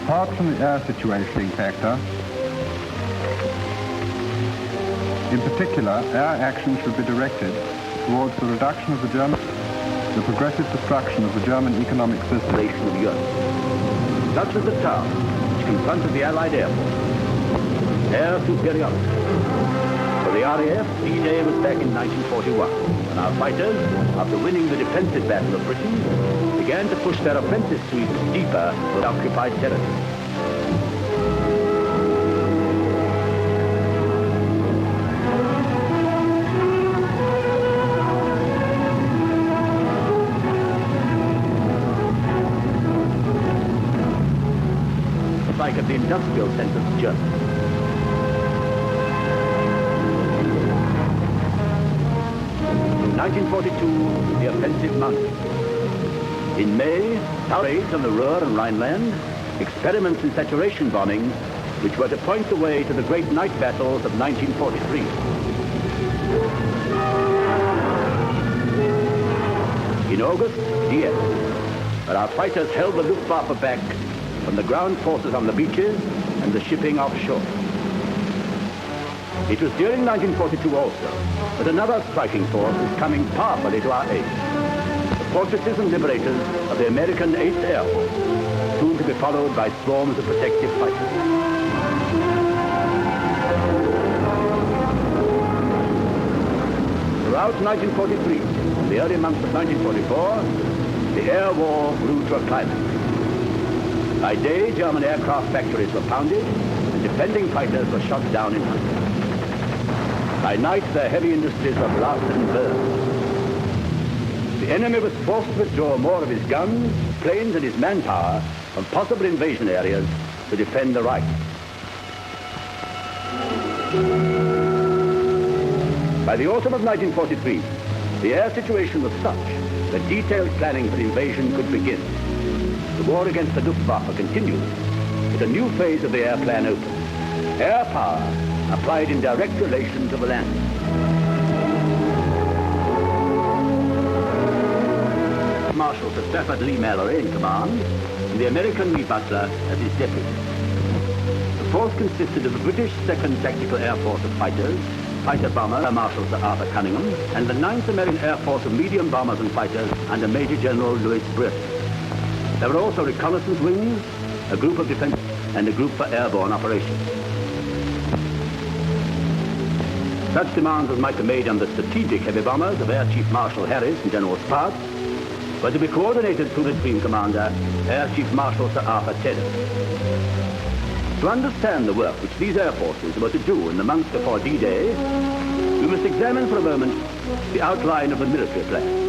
Apart from the air situationing factor, in particular, air action should be directed towards the reduction of the progressive destruction of the German economic system. Of Europe. Such was the task which confronted the Allied Air Force. Air superiority. For the RAF, D-Day was back in 1941, when our fighters, after winning the defensive battle of Britain, began to push their offensive sweeps deeper with occupied territory. Like of the industrial centers of Germany. In 1942, the offensive mounted. In May, raids on the Ruhr and Rhineland, experiments in saturation bombing, which were to point the way to the great night battles of 1943. In August, Dieppe, where our fighters held the Luftwaffe back from the ground forces on the beaches and the shipping offshore. It was during 1942 also that another striking force was coming powerfully to our aid. The fortresses and liberators of the American 8th Air Force, soon to be followed by swarms of protective fighters. Throughout 1943 and the early months of 1944, the air war grew to a climax. By day, German aircraft factories were pounded, and defending fighters were shot down in hundreds. By night, their heavy industries were blasted and burned. The enemy was forced to withdraw more of his guns, planes, and his manpower from possible invasion areas to defend the Reich. By the autumn of 1943, the air situation was such that detailed planning for the invasion could begin. The war against the Luftwaffe continued, with a new phase of the air plan opened. Air power applied in direct relation to the land. Marshal Sir Stafford Lee Mallory in command, and the American Lee Butler as his deputy. The force consisted of the British 2nd Tactical Air Force of fighters, fighter bomber Air Marshal Sir Arthur Cunningham, and the 9th American Air Force of medium bombers and fighters under Major General Louis Britt. There were also reconnaissance wings, a group of defense, and a group for airborne operations. Such demands as might be made on the strategic heavy bombers of Air Chief Marshal Harris and General Spaatz were to be coordinated through the Supreme Commander, Air Chief Marshal Sir Arthur Tedder. To understand the work which these air forces were to do in the months before D-Day, we must examine for a moment the outline of the military plan.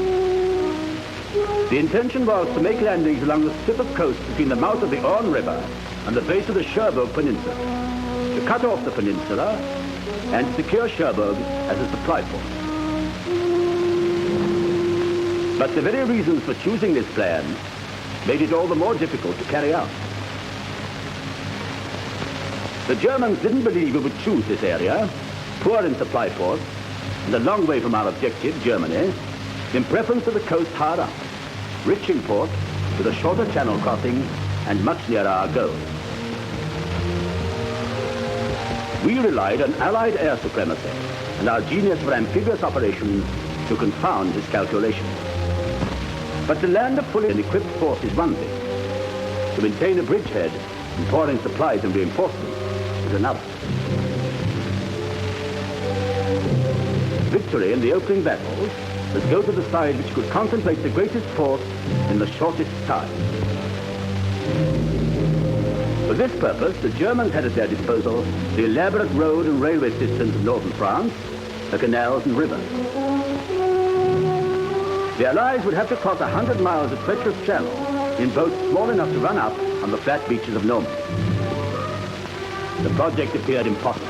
The intention was to make landings along the strip of coast between the mouth of the Orne River and the base of the Cherbourg Peninsula, to cut off the peninsula and secure Cherbourg as a supply port. But the very reasons for choosing this plan made it all the more difficult to carry out. The Germans didn't believe we would choose this area, poor in supply ports, and a long way from our objective, Germany, in preference to the coast hard up, rich in port, with a shorter channel crossing, and much nearer our goal. We relied on Allied air supremacy and our genius for amphibious operations to confound his calculations. But to land a fully equipped force is one thing. To maintain a bridgehead and pour in supplies and reinforcements is another. Victory in the opening battles must go to the side which could concentrate the greatest force in the shortest time. For this purpose, the Germans had at their disposal the elaborate road and railway systems of northern France, the canals and rivers. The Allies would have to cross 100 miles of treacherous channel in boats small enough to run up on the flat beaches of Normandy. The project appeared impossible.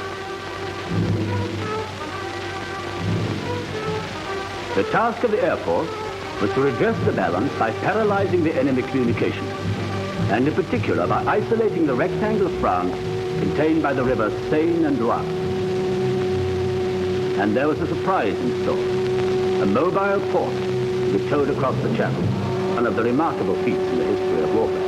The task of the Air Force was to reverse the balance by paralyzing the enemy communications, and in particular by isolating the rectangle of France contained by the rivers Seine and Loire. And there was a surprise in store. A mobile port to be towed across the channel, one of the remarkable feats in the history of warfare.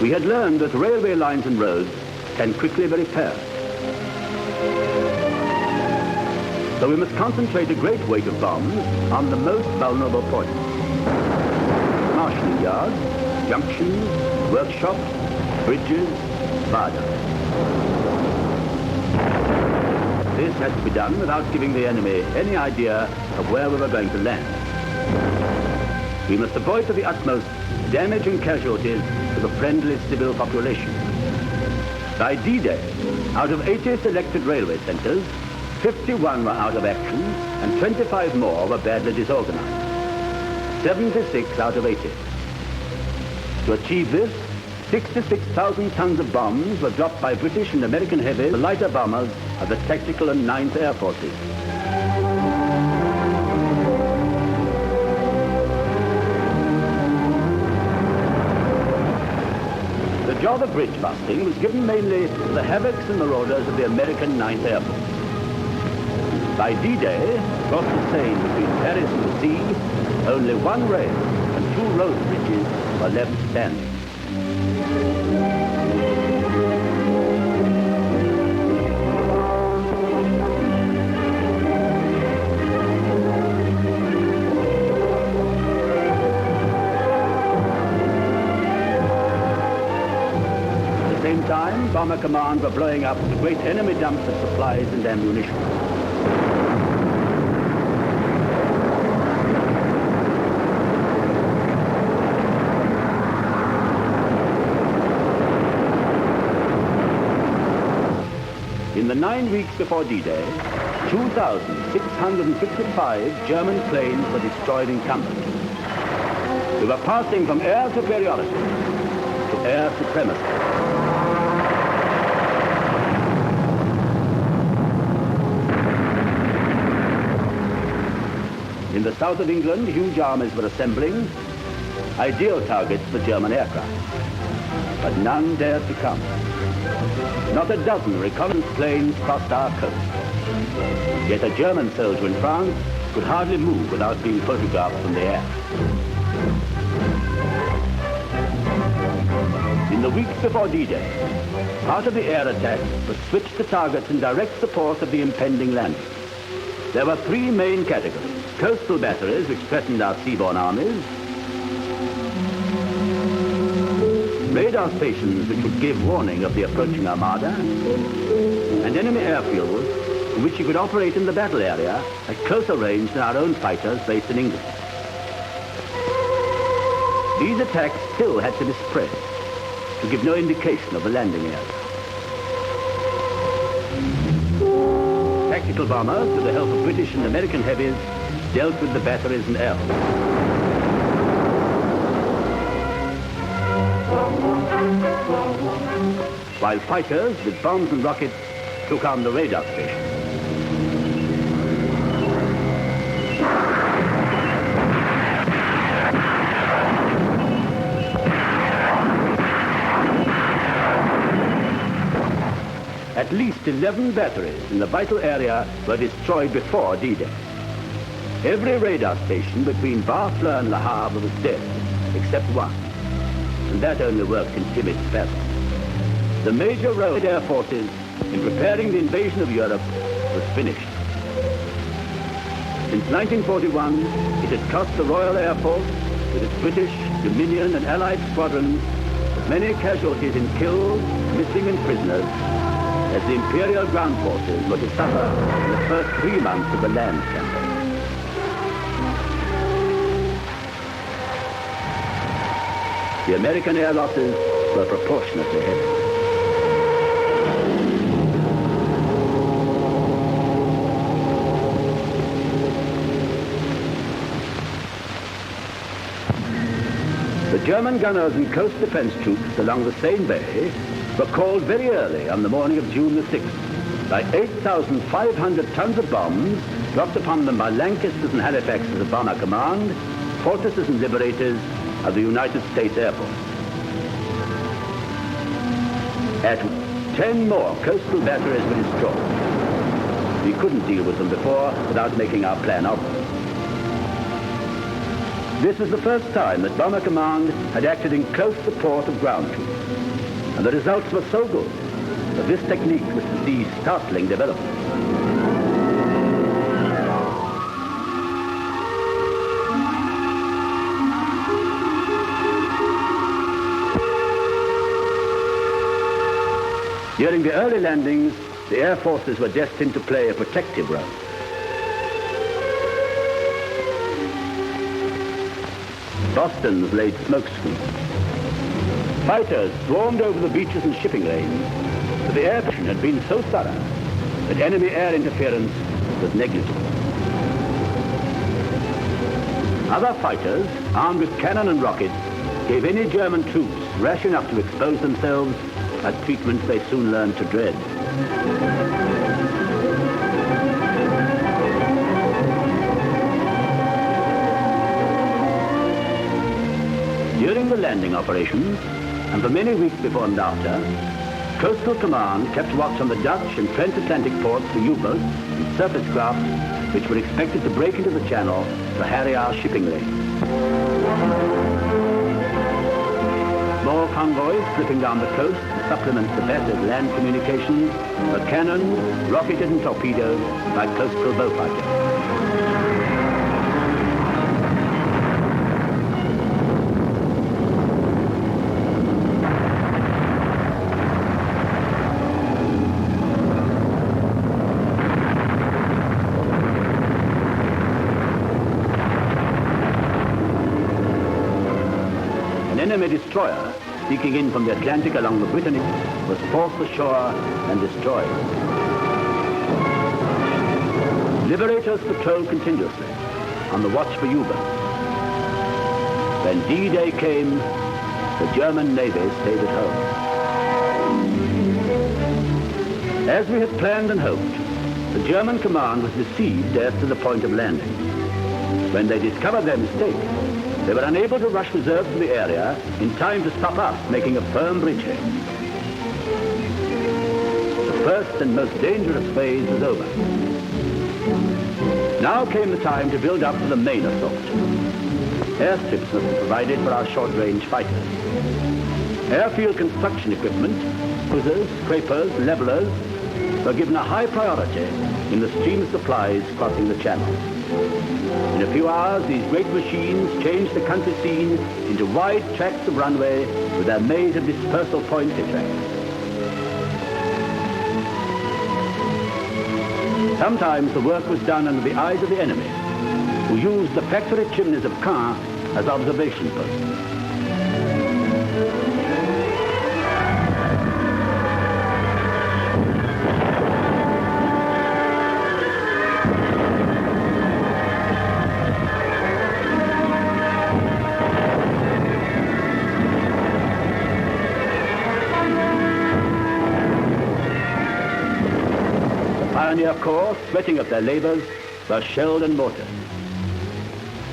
We had learned that railway lines and roads can quickly be repaired. So we must concentrate a great weight of bombs on the most vulnerable points. Marshalling yards, junctions, workshops, bridges, viaducts. This had to be done without giving the enemy any idea of where we were going to land. We must avoid to the utmost damage and casualties to the friendly civil population. By D-Day, out of 80 selected railway centres, 51 were out of action and 25 more were badly disorganized. 76 out of 80. To achieve this, 66,000 tons of bombs were dropped by British and American heavy, the lighter bombers of the Tactical and 9th Air Forces. The job of bridge busting was given mainly to the havocs and marauders of the American 9th Air Force. By D-Day, across the Seine between Paris and the sea, only one rail and 2 road bridges were left standing. At the same time, Bomber Command were blowing up the great enemy dumps of supplies and ammunition. In the 9 weeks before D-Day, 2,655 German planes were destroyed in combat. We were passing from air superiority to air supremacy. In the south of England, huge armies were assembling, ideal targets for German aircraft. But none dared to come. Not a dozen reconnaissance planes crossed our coast. Yet a German soldier in France could hardly move without being photographed from the air. In the weeks before D-Day, part of the air attack was switched to targets in direct support of the impending landing. There were 3 main categories: coastal batteries, which threatened our seaborne armies; radar stations which would give warning of the approaching armada; and enemy airfields which you could operate in the battle area at closer range than our own fighters based in England. These attacks still had to be spread to give no indication of the landing area. Tactical bombers, with the help of British and American heavies, dealt with the batteries and airfields. While fighters with bombs and rockets took on the radar station. At least 11 batteries in the vital area were destroyed before D-Day. Every radar station between Barfleur and Le Havre was dead, except one, and that only worked in timid spasms. The major road air forces in preparing the invasion of Europe was finished. Since 1941, it had cost the Royal Air Force, with its British, Dominion and Allied squadrons, as many casualties in killed, missing and prisoners as the Imperial ground forces were to suffer in the first 3 months of the land campaign. The American air losses were proportionately heavy. The German gunners and coast defense troops along the Seine Bay were called very early on the morning of June the 6th by 8,500 tons of bombs dropped upon them by Lancasters and Halifaxes of Bomber Command, Fortresses and Liberators of the United States Air Force. At 10 more coastal batteries were destroyed. We couldn't deal with them before without making our plan obvious. This was the first time that Bomber Command had acted in close support of ground troops. And the results were so good that this technique was to see startling development. During the early landings, the air forces were destined to play a protective role. Boston's laid smoke screens. Fighters swarmed over the beaches and shipping lanes, but the air protection had been so thorough that enemy air interference was negligible. Other fighters, armed with cannon and rockets, gave any German troops rash enough to expose themselves a treatment they soon learned to dread. During the landing operations, and for many weeks before and after, Coastal Command kept watch on the Dutch and transatlantic ports for U-boats and surface craft which were expected to break into the channel to harry our shipping lanes. Small convoys slipping down the coast to supplement the passive land communications were cannoned, rocketed and torpedoed by coastal bowfighters. An enemy destroyer seeking in from the Atlantic along the Brittany was forced ashore and destroyed. Liberators patrolled continuously on the watch for U-boats. When D-Day came, the German Navy stayed at home. As we had planned and hoped, the German command was deceived as to the point of landing. When they discovered their mistake, they were unable to rush reserves to the area in time to stop us making a firm bridgehead. The first and most dangerous phase was over. Now came the time to build up for the main assault. Airstrips must be provided for our short-range fighters. Airfield construction equipment, cruisers, scrapers, levelers, were given a high priority in the stream of supplies crossing the channel. In a few hours, these great machines changed the country scene into wide tracts of runway with their maze of dispersal points tracks. Sometimes the work was done under the eyes of the enemy, who used the factory chimneys of Caen as observation posts. Pioneer Corps, sweating up their labors, were shelled and mortared.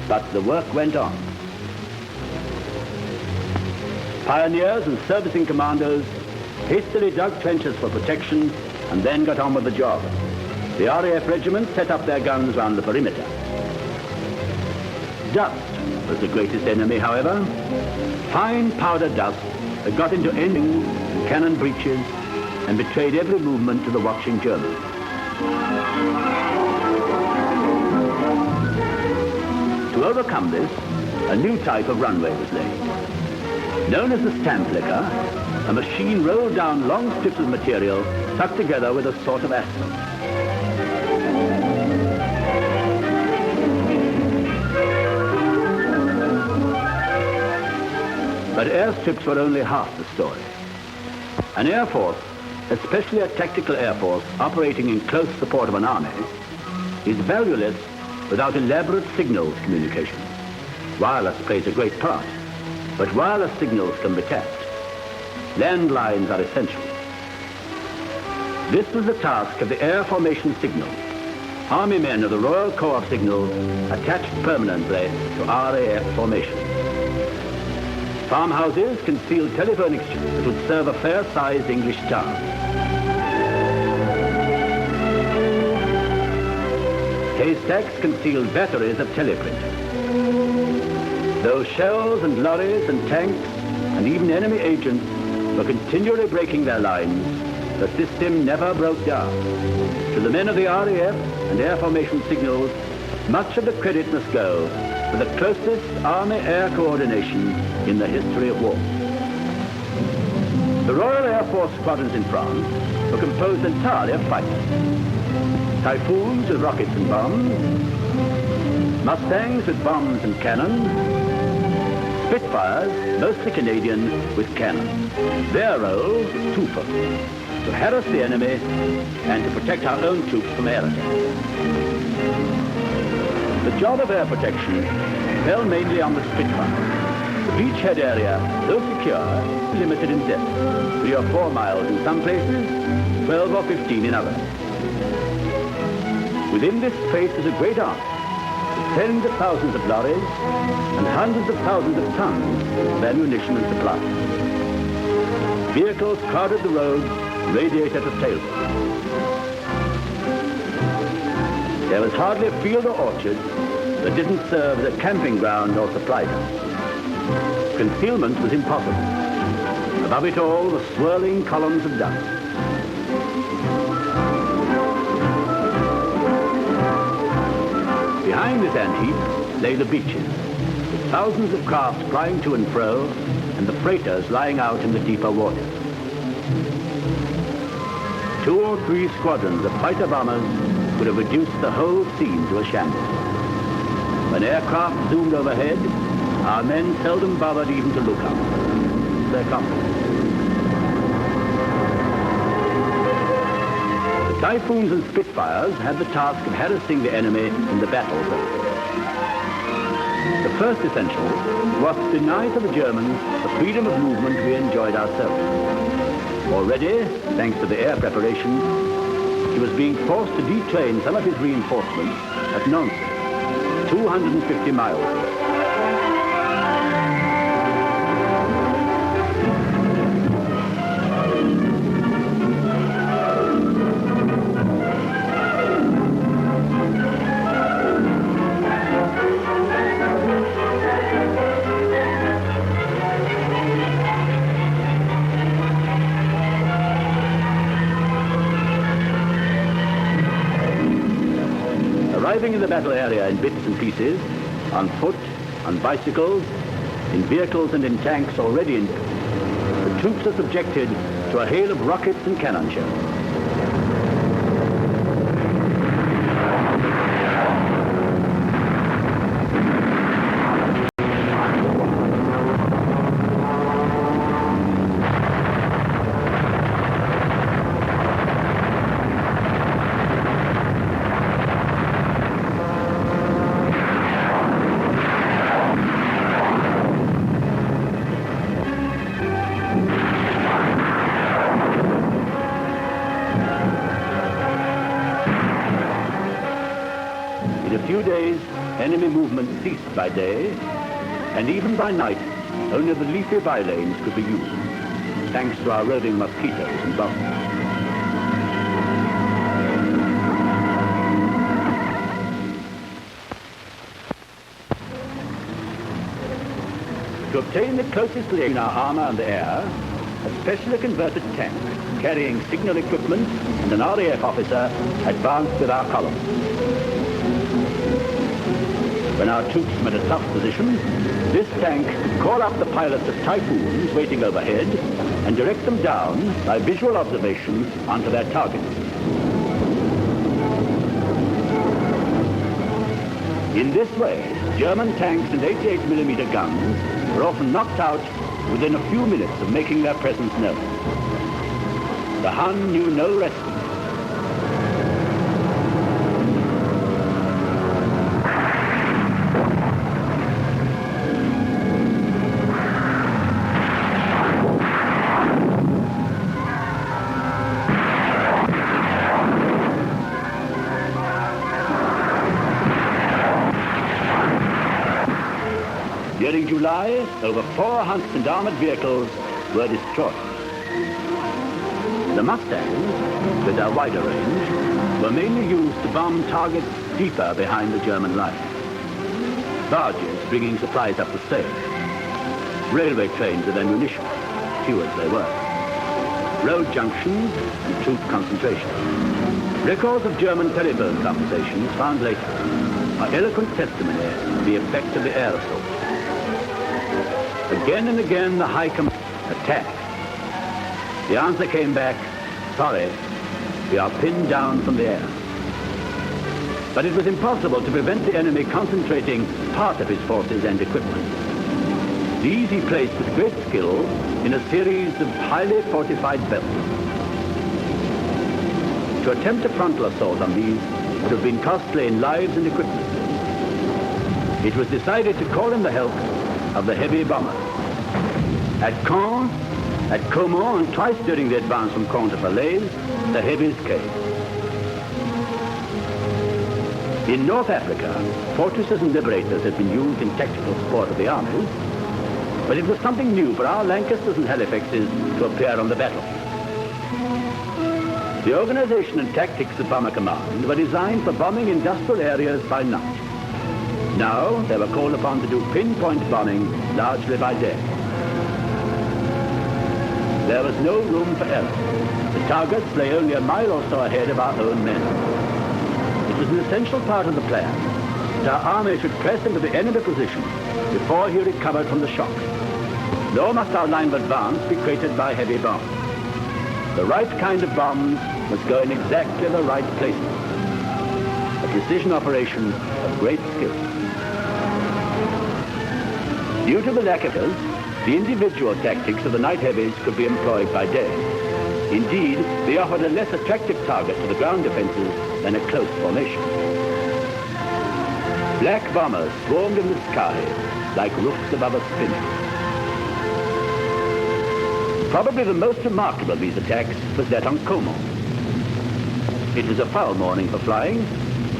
But the work went on. Pioneers and servicing commandos hastily dug trenches for protection and then got on with the job. The RAF regiment set up their guns round the perimeter. Dust was the greatest enemy, however. Fine powder dust that got into endings and cannon breeches and betrayed every movement to the watching Germans. To overcome this, a new type of runway was laid. Known as the Stampflicker, a machine rolled down long strips of material stuck together with a sort of asphalt. But airstrips were only half the story. An air force, especially a tactical air force operating in close support of an army, is valueless without elaborate signals communication. Wireless plays a great part, but wireless signals can be tapped. Landlines are essential. This was the task of the Air Formation Signal, Army men of the Royal Corps of Signals attached permanently to RAF formations. Farmhouses concealed telephone exchanges that would serve a fair-sized English town. Haystacks concealed batteries of teleprinters. Though shells and lorries and tanks and even enemy agents were continually breaking their lines, the system never broke down. To the men of the RAF and air formation signals, much of the credit must go for the closest Army-Air coordination in the history of war. The Royal Air Force squadrons in France were composed entirely of fighters. Typhoons with rockets and bombs, Mustangs with bombs and cannon, Spitfires, mostly Canadian, with cannon. Their role was twofold: to harass the enemy and to protect our own troops from air attack. The job of air protection fell mainly on the Spitfire. The beachhead area, though secure, is limited in depth, 3 or 4 miles in some places, 12 or 15 in others. Within this space is a great army, with tens of thousands of lorries and hundreds of thousands of tons of ammunition and supplies. Vehicles crowded the roads, radiator to tailboat. There was hardly a field or orchard that didn't serve as a camping ground or supply dump. Concealment was impossible. Above it all, the swirling columns of dust. Behind this ant-heap lay the beaches, with thousands of craft plying to and fro, and the freighters lying out in the deeper waters. 2 or 3 squadrons of fighter bombers would have reduced the whole scene to a shambles. When aircraft zoomed overhead, our men seldom bothered even to look up. Their company. The Typhoons and Spitfires had the task of harassing the enemy in the battle zone. The first essential was to deny to the Germans the freedom of movement we enjoyed ourselves. Already, thanks to the air preparation, he was being forced to detrain some of his reinforcements at Nancy, 250 miles away. Arriving in the battle area in bits and pieces, on foot, on bicycles, in vehicles and in tanks already in use, the troops are subjected to a hail of rockets and cannon shells. In a few days, enemy movement ceased by day, and even by night, only the leafy bylanes could be used, thanks to our roving mosquitoes and bombs. To obtain the closest link in our armor and the air, a specially converted tank carrying signal equipment and an RAF officer advanced with our column. When our troops met a tough position, this tank could call up the pilots of Typhoons waiting overhead and direct them down by visual observation onto their targets. In this way, German tanks and 88mm guns were often knocked out within a few minutes of making their presence known. The Hun knew no respite. During July, over 4 Hunts and armored vehicles were destroyed. The Mustangs, with their wider range, were mainly used to bomb targets deeper behind the German line. Barges bringing supplies up the Seine. Railway trains with ammunition, few as they were. road junctions, and troop concentration. Records of German telephone conversations found later are eloquent testimony to the effect of the air assault. Again and again, the High Command attacked. The answer came back, sorry, we are pinned down from the air. But it was impossible to prevent the enemy concentrating part of his forces and equipment. These he placed with great skill in a series of highly fortified belts. To attempt a frontal assault on these would have been costly in lives and equipment. It was decided to call in the help of the heavy bombers. At Caen, at Caumont, and twice during the advance from Caen to Falaise, the heavies came. In North Africa, fortresses and liberators had been used in tactical support of the armies, but it was something new for our Lancasters and Halifaxes to appear on the battlefield. The organization and tactics of Bomber Command were designed for bombing industrial areas by night. Now they were called upon to do pinpoint bombing largely by day. There was no room for error. The targets lay only a mile or so ahead of our own men. It was an essential part of the plan that our army should press into the enemy position before he recovered from the shock. Nor must our line of advance be created by heavy bombs. The right kind of bombs must go in exactly the right places. A precision operation of great skill. Due to the lack of help, the individual tactics of the night heavies could be employed by day. Indeed, they offered a less attractive target to the ground defenses than a close formation. Black bombers swarmed in the sky like roofs above a spinning. Probably the most remarkable of these attacks was that on Caumont. It was a foul morning for flying,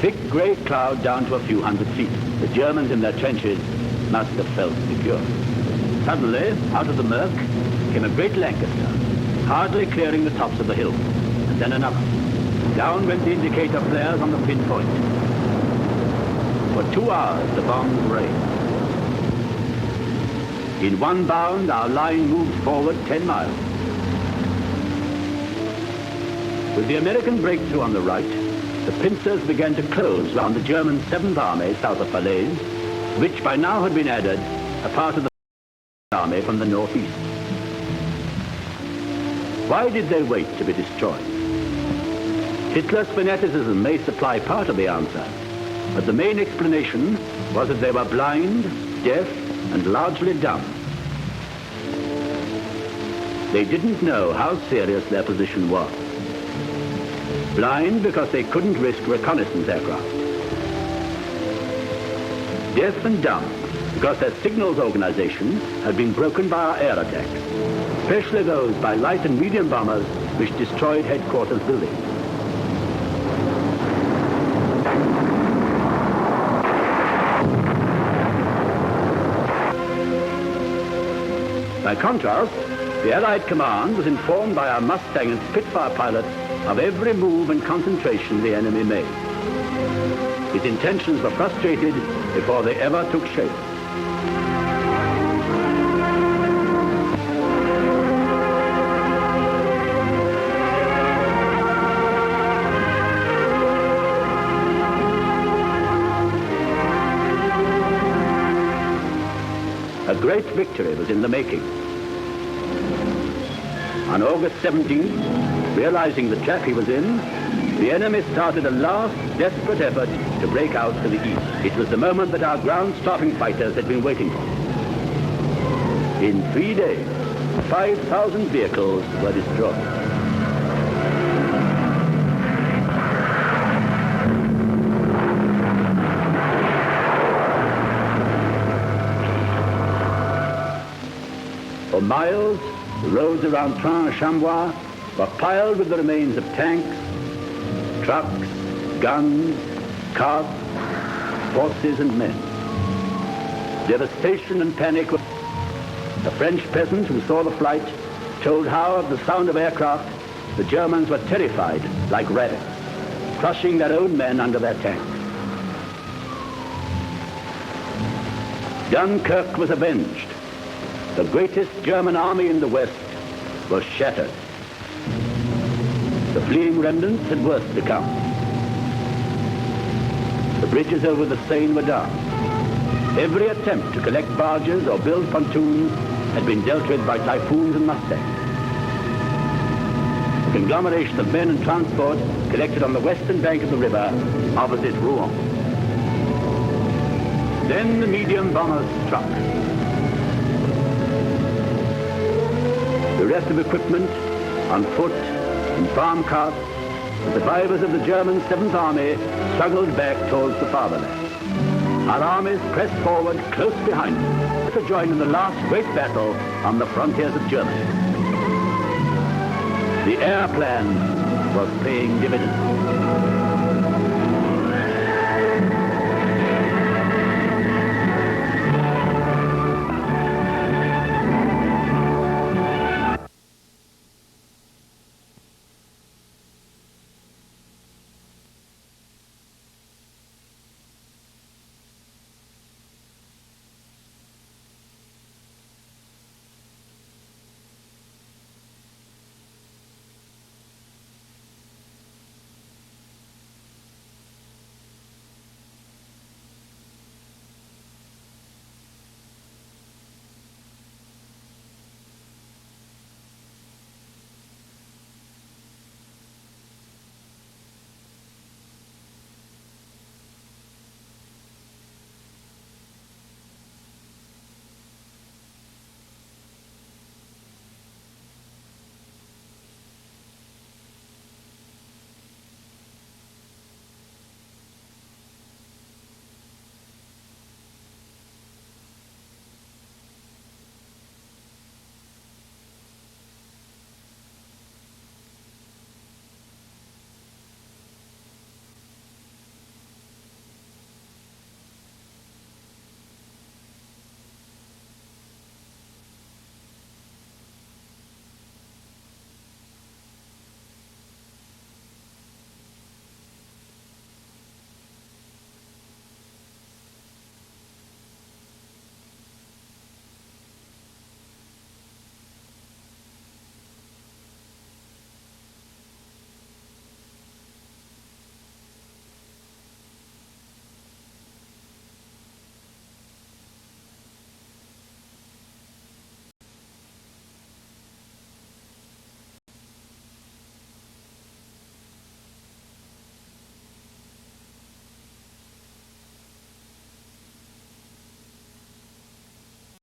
thick grey cloud down to a few hundred feet. The Germans in their trenches must have felt secure. Suddenly, out of the murk, came a great Lancaster, hardly clearing the tops of the hill, and then another. Down went the indicator flares on the pinpoint. For 2 hours, the bombs rained. In one bound, our line moved forward 10 miles. With the American breakthrough on the right, the pincers began to close round the German 7th Army south of Falaise, which by now had been added a part of the army from the northeast. Why did they wait to be destroyed? Hitler's fanaticism may supply part of the answer, but the main explanation was that they were blind, deaf, and largely dumb. They didn't know how serious their position was. Blind because they couldn't risk reconnaissance aircraft. Deaf and dumb because their signals organization had been broken by our air attacks, especially those by light and medium bombers which destroyed headquarters buildings. By contrast, the Allied command was informed by our Mustang and Spitfire pilots of every move and concentration the enemy made. His intentions were frustrated before they ever took shape. A great victory was in the making. On August 17th, realizing the trap he was in, the enemy started a last desperate effort to break out to the east. It was the moment that our ground-stopping fighters had been waiting for. In 3 days, 5,000 vehicles were destroyed. For miles, the roads around Train-Chamois were piled with the remains of tanks, trucks, guns, carts, horses and men. Devastation and panic. A French peasant who saw the flight told how at the sound of aircraft the Germans were terrified like rabbits, crushing their own men under their tanks. Dunkirk was avenged. The greatest German army in the West was shattered. The fleeing remnants had worse to come. The bridges over the Seine were down. Every attempt to collect barges or build pontoons had been dealt with by typhoons and mustangs. The conglomeration of men and transport collected on the western bank of the river opposite Rouen. Then the medium bombers struck. Bereft of equipment, on foot, in farm carts, the survivors of the German 7th Army struggled back towards the fatherland. Our armies pressed forward close behind them to join in the last great battle on the frontiers of Germany. The air plan was paying dividends.